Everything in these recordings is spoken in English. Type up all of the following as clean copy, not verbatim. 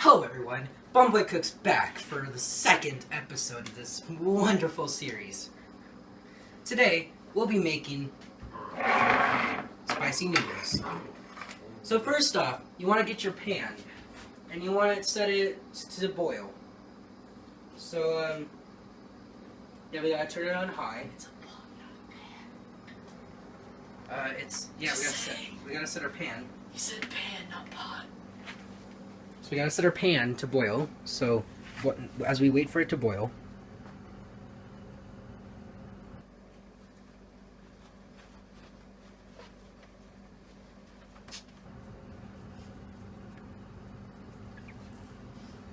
Hello everyone, Bomboy Cook's back for the second episode of this wonderful series. Today, we'll be making spicy noodles. So first off, you want to get your pan, and you want to set it to boil. So, yeah, we gotta turn it on high. It's a pot, not a pan. We gotta set our pan. You said pan, not pot. So we gotta set our pan to boil. So, as we wait for it to boil.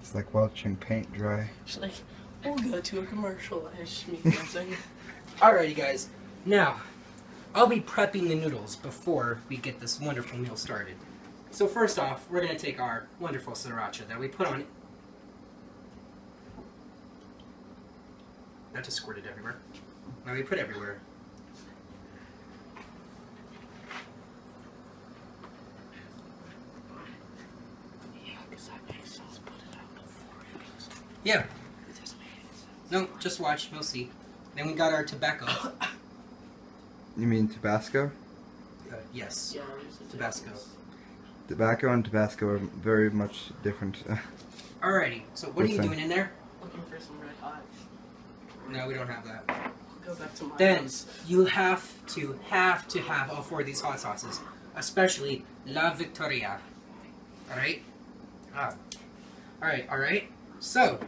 It's like watching paint dry. She's like, we'll go to a commercial. And just me for a second. Alrighty guys, now, I'll be prepping the noodles before we get this wonderful meal started. So first off, we're going to take our wonderful sriracha that we put on. That just squirted everywhere. Now we put everywhere. Yeah, because that makes sense. Put it out before it goes. Yeah. It just made sense. No, just watch, you'll see. Then we got our tobacco. You mean Tabasco? Yes, Yeah, it's a Tabasco. difference. Tobacco and Tabasco are very much different. Alrighty, so what are you Listen. doing in there? Looking for some red hot. No, we don't have that. I'll go back to my Then, house. you have to have all four of these hot sauces. Especially La Victoria. Alright? Alright. So,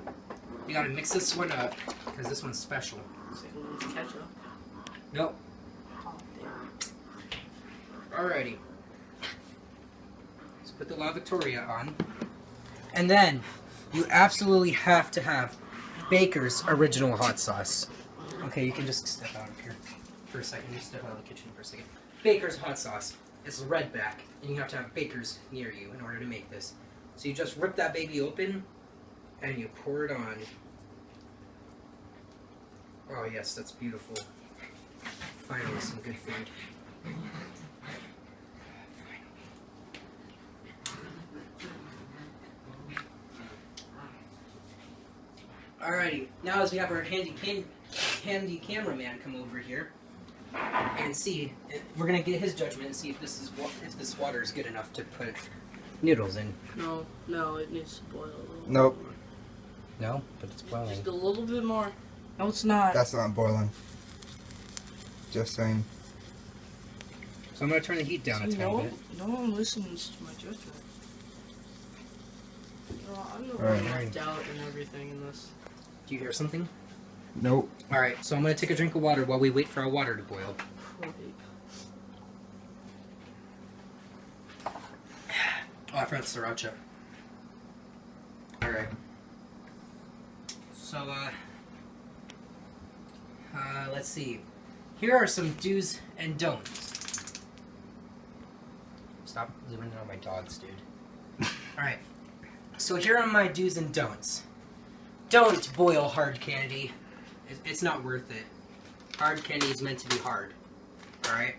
you gotta mix this one up, because this one's special. Second one's ketchup. Nope. Oh, damn. Alrighty. So put the La Victoria on. And then, you absolutely have to have Baker's original hot sauce. Okay, you can just step out of here for a second. Just step out of the kitchen for a second. Baker's hot sauce. It's redback, and you have to have Baker's near you in order to make this. So you just rip that baby open, and you pour it on. Oh yes, that's beautiful. Finally, some good food. Alrighty, now as we have our handy cameraman come over here and see, we're gonna get his judgment and see if this water is good enough to put noodles in. No, it needs to boil a little. Nope, No, but it's boiling. Just a little bit more. No, it's not. that's not boiling. Just saying. So I'm gonna turn the heat down a See, tiny bit. no one listens to my judgment. I'm the Alright. one left out and everything in this. Do you hear something? Nope. Alright, so I'm gonna take a drink of water while we wait for our water to boil. Oh, I forgot sriracha. Alright. So, let's see. Here are some do's and don'ts. Stop zooming in on my dogs, dude. Alright. So here are my do's and don'ts. Don't boil hard candy. It's not worth it. Hard candy is meant to be hard. Alright?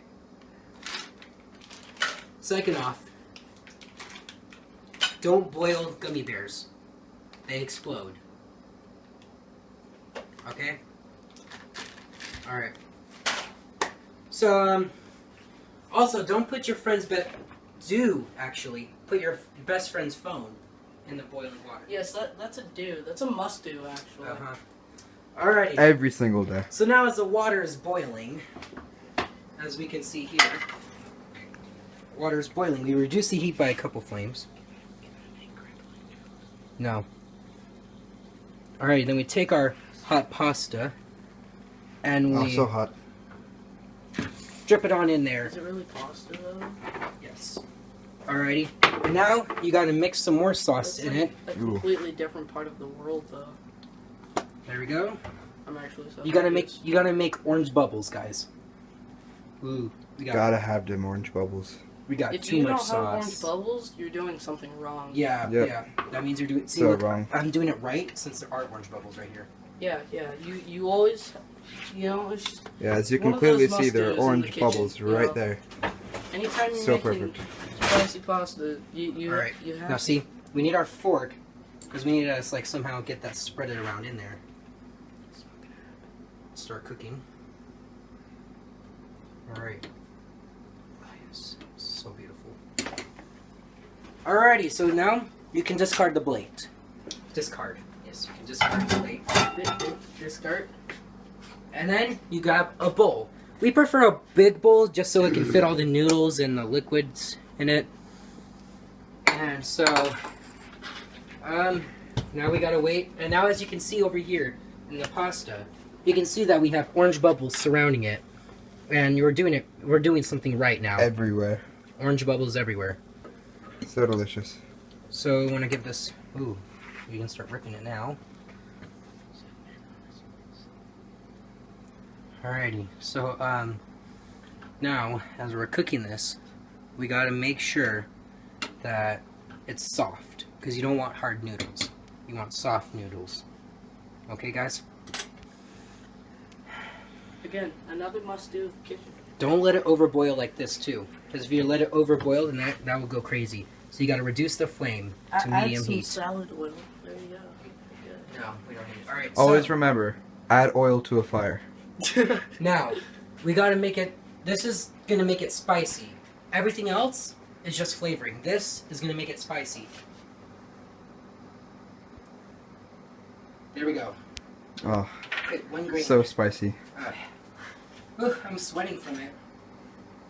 Second off, don't boil gummy bears. They explode. Okay? Alright. So, also, don't put your friend's actually, put your best friend's phone in the boiling water. Yes, that's a do. That's a must do, actually. Uh-huh. Alrighty. Every single day. So now as the water is boiling, as we can see here, water is boiling. We reduce the heat by a couple flames. No. Alright, then we take our hot pasta and Oh, we so hot. drip it on in there. Is it really pasta, though? Yes. Alrighty. And now you gotta mix some more sauce That's in like it. a completely different part of the world, though. There we go. I'm actually so You gotta confused. make orange bubbles, guys. Ooh, we got Gotta have them orange bubbles. too If you much don't sauce. have orange bubbles, you're doing something wrong. Yeah, Yep. yeah. That means you're doing. See, So look, wrong. I'm doing it right since there are orange bubbles right here. Yeah. You always, it's just Yeah, as you One can of clearly those see, there must-dos are in the orange kitchen, bubbles you right know. there. anytime you're So making perfect. spicy pasta, you All right. you have Now see, we need our fork Because we need to like somehow get that spread it around in there. Start cooking. Alright. Oh, yes. So beautiful. Alrighty, so now you can discard the plate. Discard. Yes, you can discard the plate. Discard. And then you grab a bowl. We prefer a big bowl just so it can fit all the noodles and the liquids in it. And so, now we gotta wait. And now as you can see over here in the pasta, you can see that we have orange bubbles surrounding it. And we're doing something right now. Everywhere. Orange bubbles everywhere. So delicious. So I want to give this, ooh, you can start ripping it now. Alrighty, so now as we're cooking this, we gotta make sure that it's soft, because you don't want hard noodles. You want soft noodles. Okay, guys? Again, another must-do kitchen. Don't let it overboil like this too, because if you let it overboil, then that will go crazy. So you gotta reduce the flame to medium Add some heat. salad oil. There you go. No, we don't need it. Alright, Always so remember, add oil to a fire. now, we gotta make it, this is gonna make it spicy. Everything else is just flavoring. This is gonna make it spicy. There we go. Oh, Okay, 1 grain. so spicy. I'm sweating from it.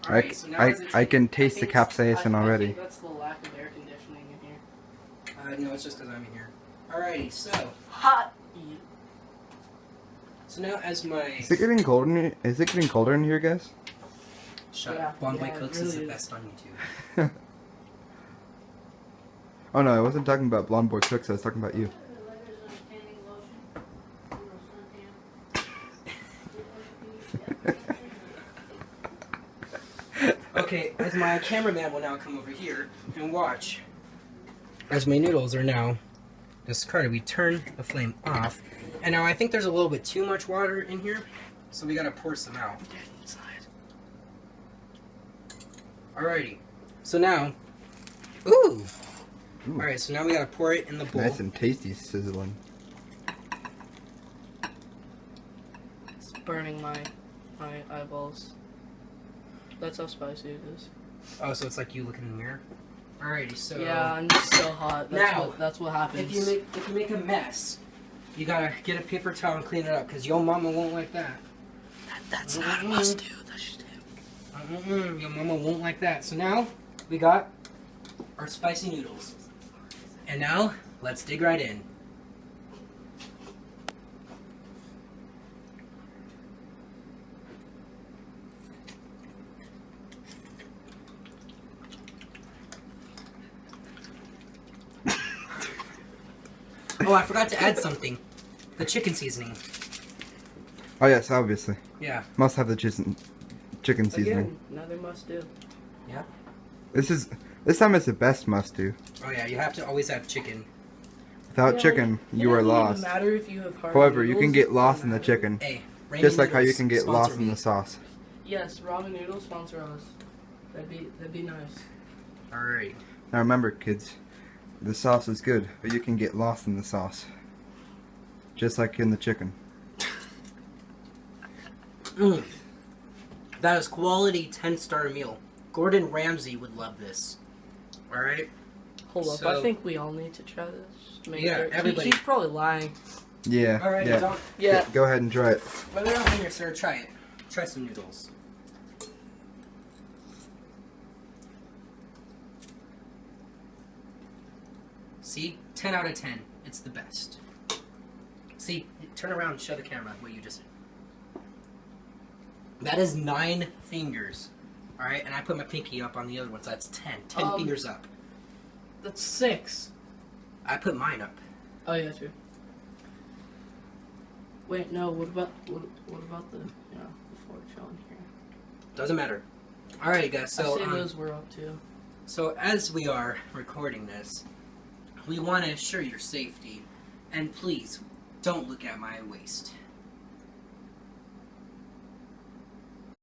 I, Alright, so now I, as it's- I can taste the capsaicin I already. think that's the lack of air conditioning in here. No, it's just because I'm in here. Alrighty, so Hot. So now as my... Is it getting colder in here? Is it getting colder in here, guys? Shut Yeah, up. Blond yeah, it Cooks really is the is. best on YouTube. Oh no, I wasn't talking about Blonde Boy Cooks, I was talking about you. Okay, as my cameraman will now come over here and watch. As my noodles are now discarded, we turn the flame off. And now I think there's a little bit too much water in here, so we gotta pour some out. Alrighty, so now, ooh! Ooh. Alright, so now we gotta pour it in the bowl. Nice and tasty sizzling. It's burning my eyeballs. That's how spicy it is. Oh, so it's like you look in the mirror? Alrighty, so... Yeah, I'm just so hot. Now, That's what happens. If you make a mess, you gotta get a paper towel and clean it up, because your mama won't like that. That's not a must do. That's just him. Your mama won't like that. So now, we got our spicy noodles. And now, let's dig right in. Oh, I forgot to add something. The chicken seasoning. Oh yes, obviously. Yeah. Must have the chicken seasoning. Again, another must do. Yeah? This time it's the best must do. Oh yeah, you have to always have chicken. Without Yeah, chicken, it you are doesn't even lost. matter if you have hard However, you noodles, can it get doesn't lost in the matter. chicken. Hey, Ramen Just like how you Noodles, can get sponsor lost in me. the sauce. Yes, ramen noodles sponsor us. That'd be nice. Alright. Now remember, kids, the sauce is good, but you can get lost in the sauce. Just like in the chicken. That is quality 10-star meal. Gordon Ramsay would love this. Alright? Hold up, So- I think we all need to try this. Make Yeah, sure- everybody. He's probably lying. Yeah. Alright, yeah. don't... Yeah. Go ahead and try it. While they're on here, sir, try it. Try some noodles. See? 10 out of 10. It's the best. See? Turn around and show the camera what you just did. That is 9 fingers. Alright? And I put my pinky up on the other one, so that's 10. 10 fingers up. That's 6. I put mine up. Oh yeah, true. Wait, no. What about the the fork on here? Doesn't matter. Alright, guys, so... I say those were up too. So as we are recording this, we want to assure your safety, and please don't look at my waist.